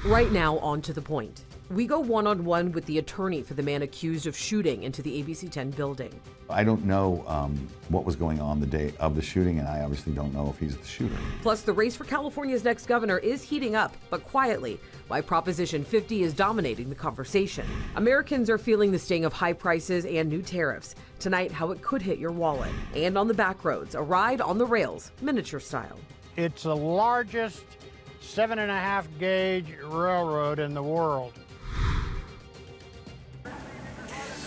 Right now, on to the point. We go one-on-one with the attorney for the man accused of shooting into the ABC10 building. I don't know what was going on the day of the shooting, and I obviously don't know if he's the shooter. Plus, the race for California's next governor is heating up, but quietly, why Proposition 50 is dominating the conversation. Americans are feeling the sting of high prices and new tariffs. Tonight, how it could hit your wallet. And on the back roads, a ride on the rails, miniature style. It's the largest 7.5 gauge railroad in the world.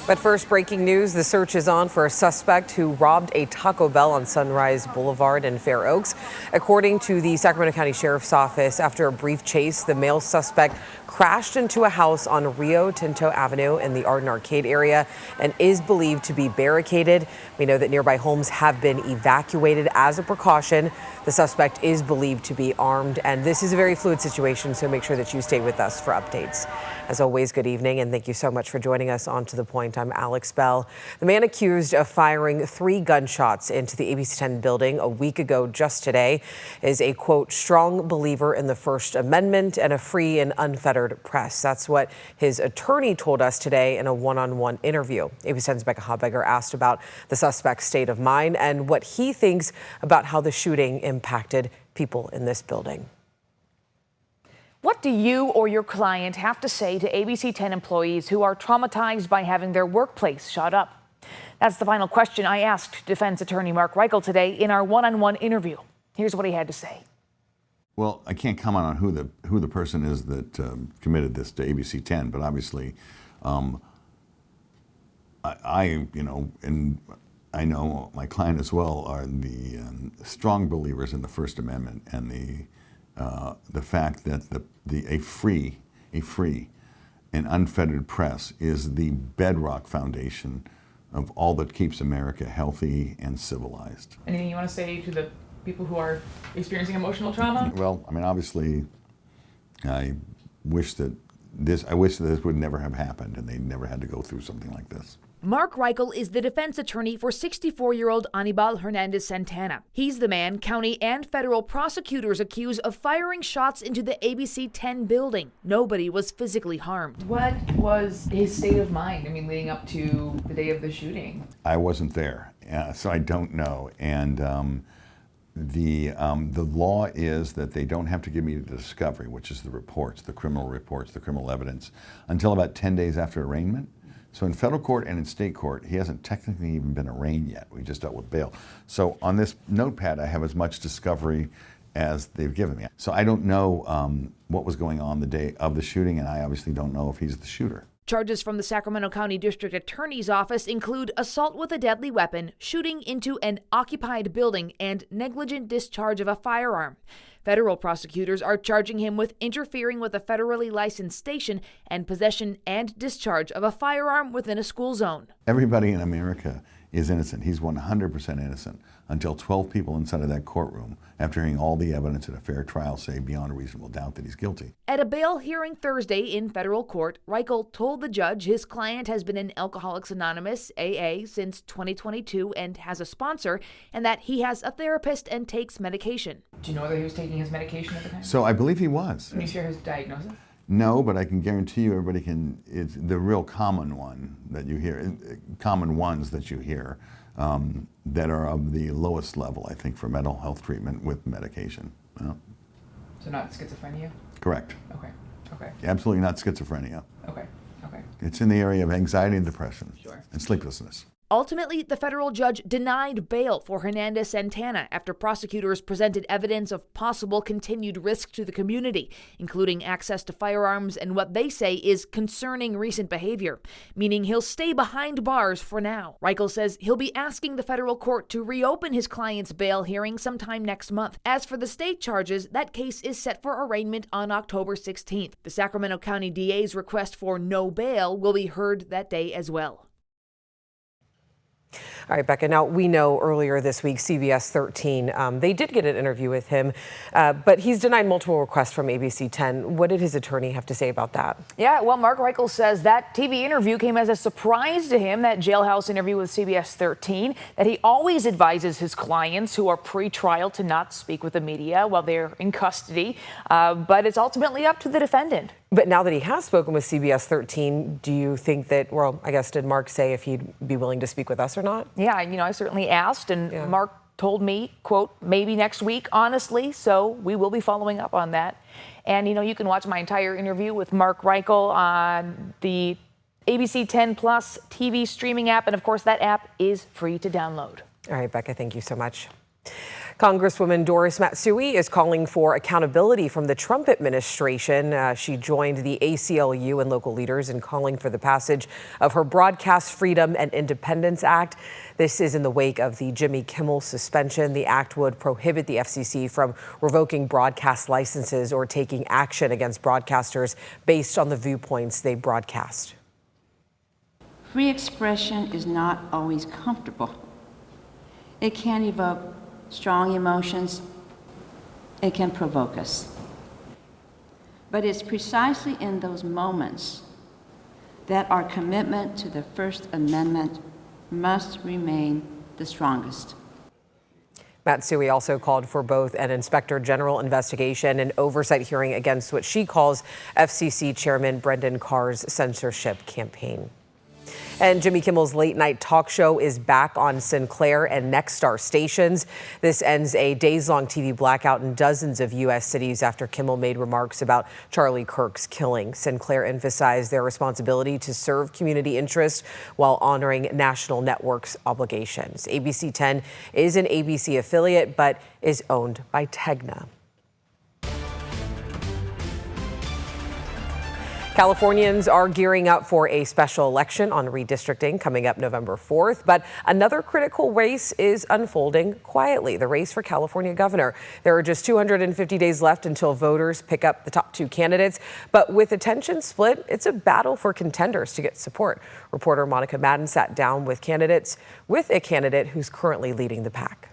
But first, breaking news, the search is on for a suspect who robbed a Taco Bell on Sunrise Boulevard in Fair Oaks. According to the Sacramento County Sheriff's Office, after a brief chase, the male suspect crashed into a house on Rio Tinto Avenue in the Arden Arcade area and is believed to be barricaded. We know that nearby homes have been evacuated as a precaution. The suspect is believed to be armed, and this is a very fluid situation, so make sure that you stay with us for updates. As always, good evening, and thank you so much for joining us on To The Point. I'm Alex Bell. The man accused of firing 3 gunshots into the ABC10 building a week ago just today is a, quote, strong believer in the First Amendment and a free and unfettered press. That's what his attorney told us today in a one-on-one interview. ABC10's Becca Habegger asked about the suspect's state of mind and what he thinks about how the shooting impacted people in this building. What do you or your client have to say to ABC10 employees who are traumatized by having their workplace shot up? That's the final question I asked defense attorney Mark Reichel today in our one-on-one interview. Here's what he had to say. Well, I can't comment on who the person is that committed this to ABC10, but obviously, I know my client as well are the strong believers in the First Amendment and the fact that a free and unfettered press is the bedrock foundation of all that keeps America healthy and civilized. Anything you want to say to the people who are experiencing emotional trauma? Well, I mean, obviously, I wish that this would never have happened and they never had to go through something like this. Mark Reichel is the defense attorney for 64-year-old Anibal Hernandez Santana. He's the man county and federal prosecutors accuse of firing shots into the ABC10 building. Nobody was physically harmed. What was his state of mind, leading up to the day of the shooting? I wasn't there, so I don't know. And the law is that they don't have to give me the discovery, which is the reports, the criminal evidence, until about 10 days after arraignment. So in federal court and in state court, he hasn't technically even been arraigned yet. We just dealt with bail. So on this notepad, I have as much discovery as they've given me. So I don't know what was going on the day of the shooting, and I obviously don't know if he's the shooter. Charges from the Sacramento County District Attorney's Office include assault with a deadly weapon, shooting into an occupied building, and negligent discharge of a firearm. Federal prosecutors are charging him with interfering with a federally licensed station and possession and discharge of a firearm within a school zone. Everybody in America is innocent. He's 100% innocent until 12 people inside of that courtroom, after hearing all the evidence at a fair trial, say beyond a reasonable doubt that he's guilty. At a bail hearing Thursday in federal court, Reichel told the judge his client has been in Alcoholics Anonymous, AA, since 2022 and has a sponsor, and that he has a therapist and takes medication. Do you know whether he was taking his medication at the time? So I believe he was. Can you share his diagnosis? No, but I can guarantee you everybody can. It's the real common one that you hear, common ones that you hear that are of the lowest level, I think, for mental health treatment with medication. So not schizophrenia? Correct. Okay. Absolutely not schizophrenia. Okay. It's in the area of anxiety and depression. Sure. And sleeplessness. Ultimately, the federal judge denied bail for Hernandez Santana after prosecutors presented evidence of possible continued risk to the community, including access to firearms and what they say is concerning recent behavior, meaning he'll stay behind bars for now. Reichel says he'll be asking the federal court to reopen his client's bail hearing sometime next month. As for the state charges, that case is set for arraignment on October 16th. The Sacramento County DA's request for no bail will be heard that day as well. All right, Becca. Now, we know earlier this week, CBS 13, they did get an interview with him, but he's denied multiple requests from ABC 10. What did his attorney have to say about that? Yeah, well, Mark Reichel says that TV interview came as a surprise to him, that jailhouse interview with CBS 13, that he always advises his clients who are pre-trial to not speak with the media while they're in custody, but it's ultimately up to the defendant. But now that he has spoken with CBS 13, do you think that, well, I guess, did Mark say if he'd be willing to speak with us or not? Yeah, I certainly asked, and Mark told me, quote, maybe next week, honestly, so we will be following up on that. And, you can watch my entire interview with Mark Reichel on the ABC10 Plus TV streaming app, and of course, that app is free to download. All right, Becca, thank you so much. Congresswoman Doris Matsui is calling for accountability from the Trump administration. She joined the ACLU and local leaders in calling for the passage of her Broadcast Freedom and Independence Act. This is in the wake of the Jimmy Kimmel suspension. The act would prohibit the FCC from revoking broadcast licenses or taking action against broadcasters based on the viewpoints they broadcast. Free expression is not always comfortable. It can evoke strong emotions. It can provoke us. But it's precisely in those moments that our commitment to the First Amendment must remain the strongest. Matsui also called for both an inspector general investigation and oversight hearing against what she calls FCC Chairman Brendan Carr's censorship campaign. And Jimmy Kimmel's late night talk show is back on Sinclair and Nexstar stations. This ends a days-long TV blackout in dozens of U.S. cities after Kimmel made remarks about Charlie Kirk's killing. Sinclair emphasized their responsibility to serve community interest while honoring national networks' obligations. ABC10 is an ABC affiliate, but is owned by Tegna. Californians are gearing up for a special election on redistricting coming up November 4th, but another critical race is unfolding quietly, the race for California governor. There are just 250 days left until voters pick up the top two candidates, but with attention split, it's a battle for contenders to get support. Reporter Monica Madden sat down with a candidate who's currently leading the pack.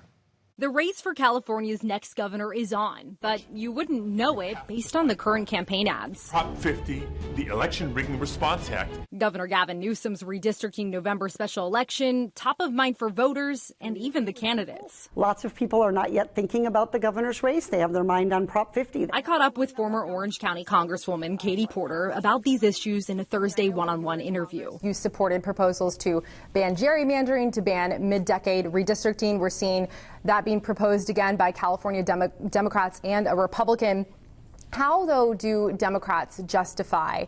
The race for California's next governor is on, but you wouldn't know it based on the current campaign ads. Prop 50, the Election Rigging Response Act. Governor Gavin Newsom's redistricting November special election, top of mind for voters and even the candidates. Lots of people are not yet thinking about the governor's race. They have their mind on Prop 50. I caught up with former Orange County Congresswoman Katie Porter about these issues in a Thursday one-on-one interview. You supported proposals to ban gerrymandering, to ban mid-decade redistricting. We're seeing that being proposed again by California Democrats and a Republican. How, though, do Democrats justify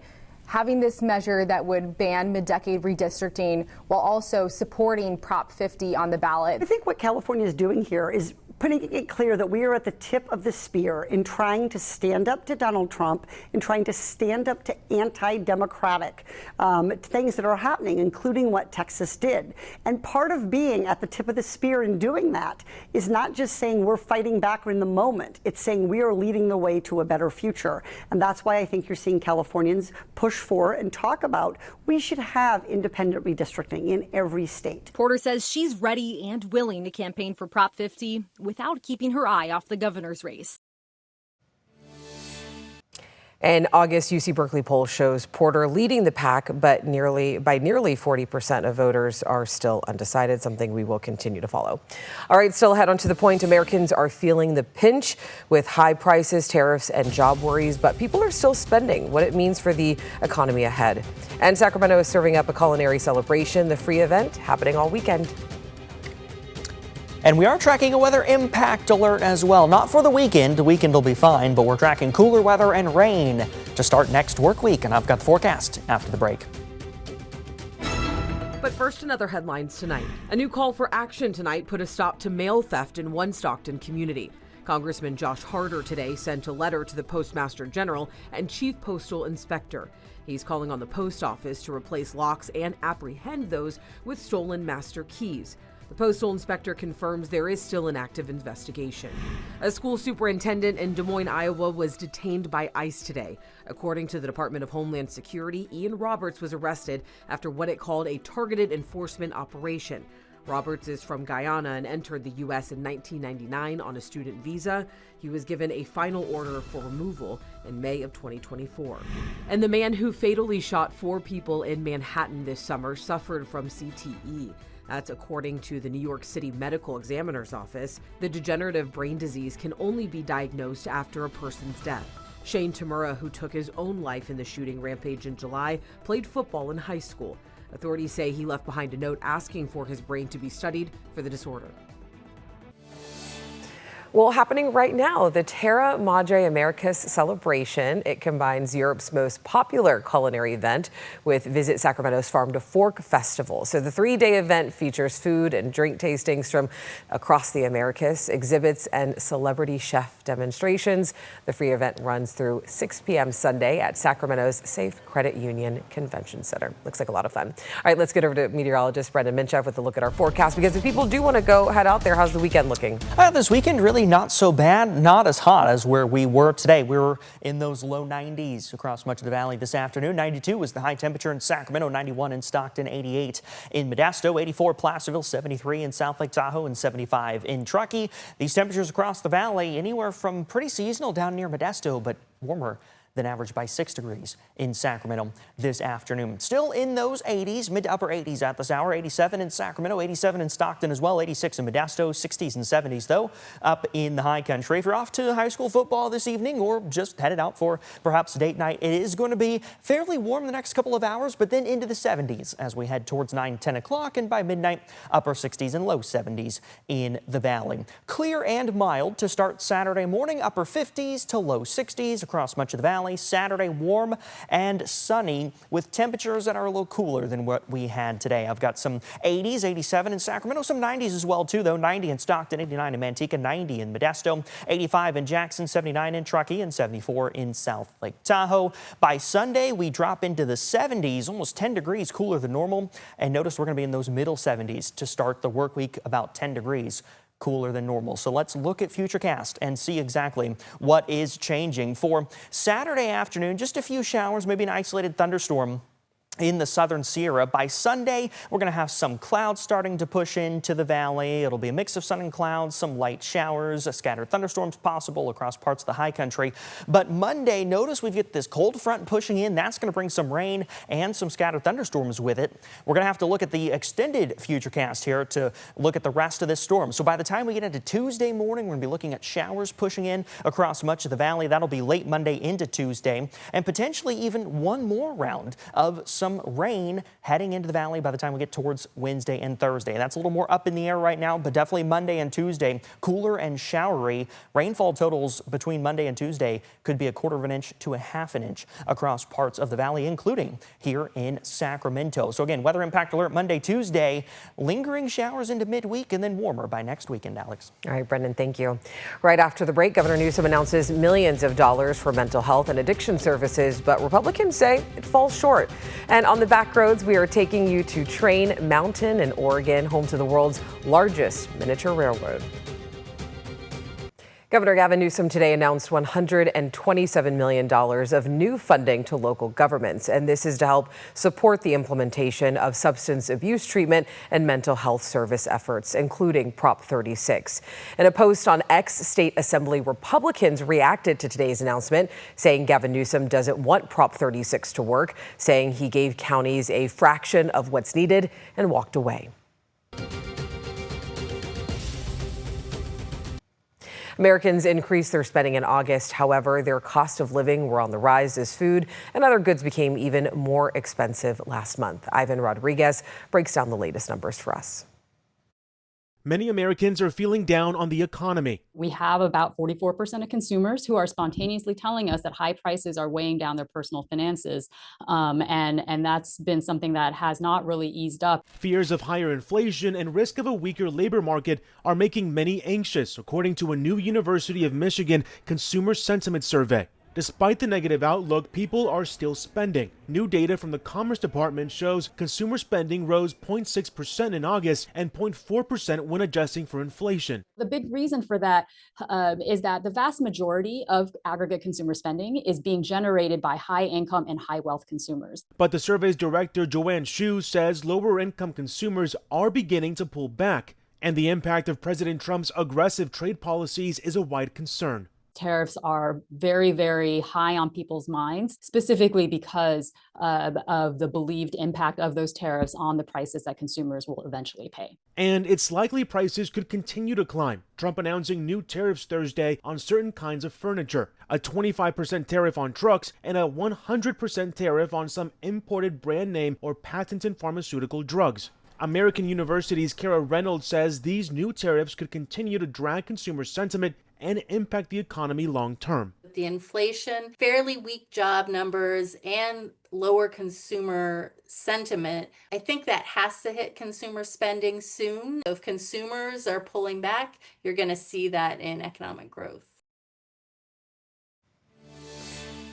having this measure that would ban mid-decade redistricting while also supporting Prop 50 on the ballot? I think what California is doing here is putting it clear that we are at the tip of the spear in trying to stand up to Donald Trump and trying to stand up to anti-democratic things that are happening, including what Texas did. And part of being at the tip of the spear in doing that is not just saying we're fighting back in the moment. It's saying we are leading the way to a better future. And that's why I think you're seeing Californians push for and talk about we should have independent redistricting in every state. Porter says she's ready and willing to campaign for Prop 50 without keeping her eye off the governor's race. An August UC Berkeley poll shows Porter leading the pack, but by nearly 40% of voters are still undecided, something we will continue to follow. All right, still ahead on To the Point. Americans are feeling the pinch with high prices, tariffs, and job worries, but people are still spending. What it means for the economy ahead. And Sacramento is serving up a culinary celebration, the free event happening all weekend. And we are tracking a weather impact alert as well. Not for the weekend. The weekend will be fine, but we're tracking cooler weather and rain to start next work week. And I've got the forecast after the break. But first, another headlines tonight. A new call for action tonight put a stop to mail theft in one Stockton community. Congressman Josh Harder today sent a letter to the Postmaster General and Chief Postal Inspector. He's calling on the post office to replace locks and apprehend those with stolen master keys. The postal inspector confirms there is still an active investigation. A school superintendent in Des Moines, Iowa was detained by ICE today. According to the Department of Homeland Security, Ian Roberts was arrested after what it called a targeted enforcement operation. Roberts is from Guyana and entered the U.S. in 1999 on a student visa. He was given a final order for removal in May of 2024. And the man who fatally shot 4 people in Manhattan this summer suffered from CTE. That's according to the New York City Medical Examiner's Office. The degenerative brain disease can only be diagnosed after a person's death. Shane Tamura, who took his own life in the shooting rampage in July, played football in high school. Authorities say he left behind a note asking for his brain to be studied for the disorder. Well, happening right now, the Terra Madre Americas celebration. It combines Europe's most popular culinary event with Visit Sacramento's Farm to Fork Festival. So the 3-day event features food and drink tastings from across the Americas, exhibits and celebrity chef demonstrations. The free event runs through 6 p.m. Sunday at Sacramento's Safe Credit Union Convention Center. Looks like a lot of fun. All right, let's get over to meteorologist Brendan Minchev with a look at our forecast, because if people do want to go head out there, how's the weekend looking? This weekend really not so bad, not as hot as where we were today. We were in those low 90s across much of the valley this afternoon. 92 was the high temperature in Sacramento, 91 in Stockton, 88 in Modesto, 84 Placerville, 73 in South Lake Tahoe, and 75 in Truckee. These temperatures across the valley anywhere from pretty seasonal down near Modesto, but warmer than average by 6 degrees in Sacramento this afternoon. Still in those 80s, mid to upper 80s at this hour. 87 in Sacramento, 87 in Stockton as well, 86 in Modesto, 60s and 70s though up in the high country. If you're off to high school football this evening or just headed out for perhaps a date night, it is going to be fairly warm the next couple of hours, but then into the 70s as we head towards 9-10 o'clock, and by midnight upper 60s and low 70s in the valley. Clear and mild to start Saturday morning, upper 50s to low 60s across much of the valley. Saturday warm and sunny with temperatures that are a little cooler than what we had today. I've got some 80s, 87 in Sacramento, some 90s as well too though. 90 in Stockton, 89 in Manteca, 90 in Modesto, 85 in Jackson, 79 in Truckee, and 74 in South Lake Tahoe. By Sunday, we drop into the 70s, almost 10 degrees cooler than normal. And notice we're going to be in those middle 70s to start the work week, about 10 degrees cooler than normal. So let's look at Futurecast and see exactly what is changing. For Saturday afternoon, just a few showers, maybe an isolated thunderstorm in the southern Sierra. By Sunday, we're going to have some clouds starting to push into the valley. It'll be a mix of sun and clouds, some light showers, scattered thunderstorms possible across parts of the high country. But Monday, notice we've got this cold front pushing in. That's going to bring some rain and some scattered thunderstorms with it. We're going to have to look at the extended Futurecast here to look at the rest of this storm. So by the time we get into Tuesday morning, we're going to be looking at showers pushing in across much of the valley. That'll be late Monday into Tuesday, and potentially even one more round of some rain heading into the valley by the time we get towards Wednesday and Thursday. That's a little more up in the air right now, but definitely Monday and Tuesday, cooler and showery. Rainfall totals between Monday and Tuesday could be 1/4 of an inch to 1/2 an inch across parts of the valley, including here in Sacramento. So again, weather impact alert Monday, Tuesday, lingering showers into midweek, and then warmer by next weekend, Alex. All right, Brendan, thank you. Right after the break, Governor Newsom announces millions of dollars for mental health and addiction services, but Republicans say it falls short. And on the back roads, we are taking you to Train Mountain in Oregon, home to the world's largest miniature railroad. Governor Gavin Newsom today announced $127 million of new funding to local governments, and this is to help support the implementation of substance abuse treatment and mental health service efforts, including Prop 36. In a post on X, State Assembly Republicans reacted to today's announcement, saying Gavin Newsom doesn't want Prop 36 to work, saying he gave counties a fraction of what's needed and walked away. Americans increased their spending in August. However, their cost of living were on the rise as food and other goods became even more expensive last month. Ivan Rodriguez breaks down the latest numbers for us. Many Americans are feeling down on the economy. We have about 44% of consumers who are spontaneously telling us that high prices are weighing down their personal finances. And that's been something that has not really eased up. Fears of higher inflation and risk of a weaker labor market are making many anxious, according to a new University of Michigan consumer sentiment survey. Despite the negative outlook, people are still spending. New data from the Commerce Department shows consumer spending rose 0.6% in August and 0.4% when adjusting for inflation. The big reason for that is that the vast majority of aggregate consumer spending is being generated by high income and high wealth consumers. But the survey's director, Joanne Shu, says lower income consumers are beginning to pull back, and the impact of President Trump's aggressive trade policies is a wide concern. Tariffs are very, very high on people's minds, specifically because of the believed impact of those tariffs on the prices that consumers will eventually pay. And it's likely prices could continue to climb. Trump announcing new tariffs Thursday on certain kinds of furniture, a 25% tariff on trucks, and a 100% tariff on some imported brand name or patented pharmaceutical drugs. American University's Kara Reynolds says these new tariffs could continue to drag consumer sentiment and impact the economy long term. The inflation, fairly weak job numbers, and lower consumer sentiment, I think that has to hit consumer spending soon. If consumers are pulling back, you're going to see that in economic growth.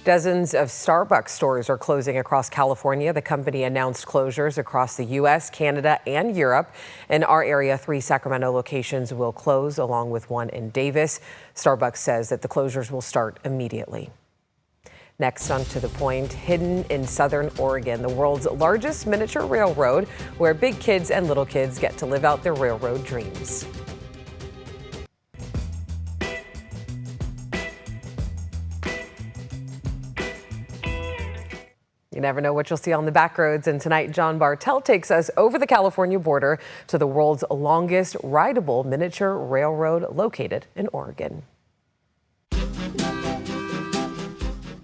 Dozens of Starbucks stores are closing across California. The company announced closures across the U.S., Canada, and Europe. In our area, 3 Sacramento locations will close, along with one in Davis. Starbucks says that the closures will start immediately. Next on To The Point, hidden in southern Oregon, the world's largest miniature railroad, where big kids and little kids get to live out their railroad dreams. You never know what you'll see on the back roads, and tonight John Bartel takes us over the California border to the world's longest rideable miniature railroad located in Oregon.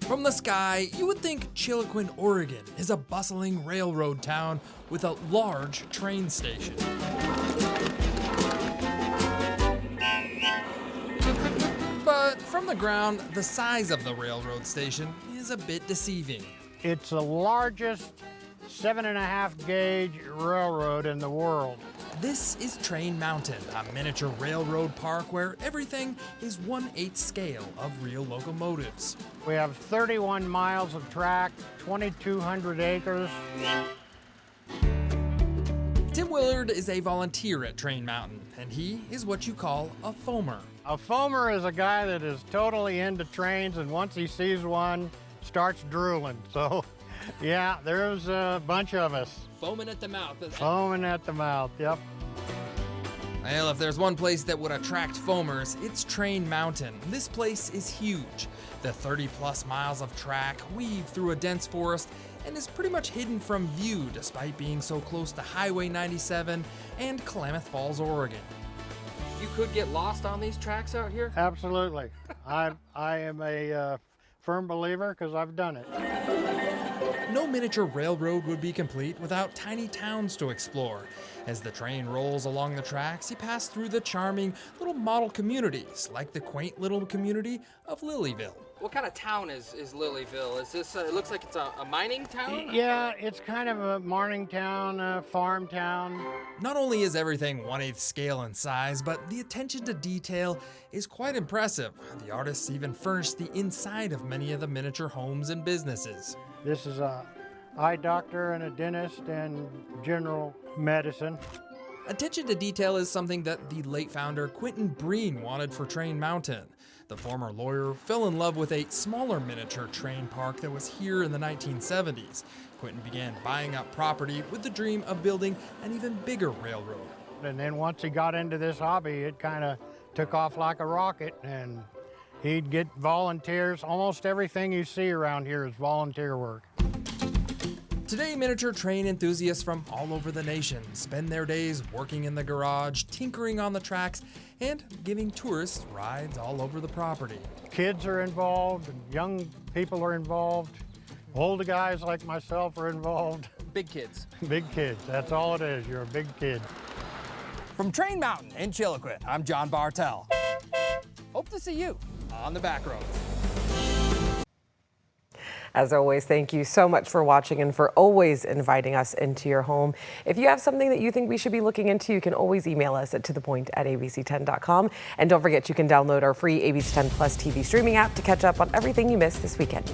From the sky, you would think Chiloquin, Oregon is a bustling railroad town with a large train station. But from the ground, the size of the railroad station is a bit deceiving. It's the largest 7.5 gauge railroad in the world. This is Train Mountain, a miniature railroad park where everything is 1/8 scale of real locomotives. We have 31 miles of track, 2,200 acres. Tim Willard is a volunteer at Train Mountain, and he is what you call a foamer. A foamer is a guy that is totally into trains, and once he sees one, starts drooling. So, yeah, there's a bunch of us. Foaming at the mouth. Foaming at the mouth, yep. Well, if there's one place that would attract foamers, it's Train Mountain. This place is huge. The 30-plus miles of track weave through a dense forest and is pretty much hidden from view despite being so close to Highway 97 and Klamath Falls, Oregon. You could get lost on these tracks out here? Absolutely. I am a firm believer because I've done it. No miniature railroad would be complete without tiny towns to explore. As the train rolls along the tracks, you pass through the charming little model communities, like the quaint little community of Lilyville. What kind of town is Lilyville? Is this, it looks like it's a mining town? Yeah, it's kind of a mining town, a farm town. Not only is everything 1/8 scale in size, but the attention to detail is quite impressive. The artists even furnished the inside of many of the miniature homes and businesses. This is a eye doctor and a dentist and general medicine. Attention to detail is something that the late founder Quentin Breen wanted for Train Mountain. The former lawyer fell in love with a smaller miniature train park that was here in the 1970s. Quentin began buying up property with the dream of building an even bigger railroad. And then once he got into this hobby, it kind of took off like a rocket, and he'd get volunteers. Almost everything you see around here is volunteer work. Today, miniature train enthusiasts from all over the nation spend their days working in the garage, tinkering on the tracks, and giving tourists rides all over the property. Kids are involved, and young people are involved. Older guys like myself are involved. Big kids. Big kids, that's all it is. You're a big kid. From Train Mountain in Chiloquin, I'm John Bartel. Hope to see you on the back roads. As always, thank you so much for watching and for always inviting us into your home. If you have something that you think we should be looking into, you can always email us at tothepoint@abc10.com. And don't forget, you can download our free ABC10 Plus TV streaming app to catch up on everything you missed this weekend.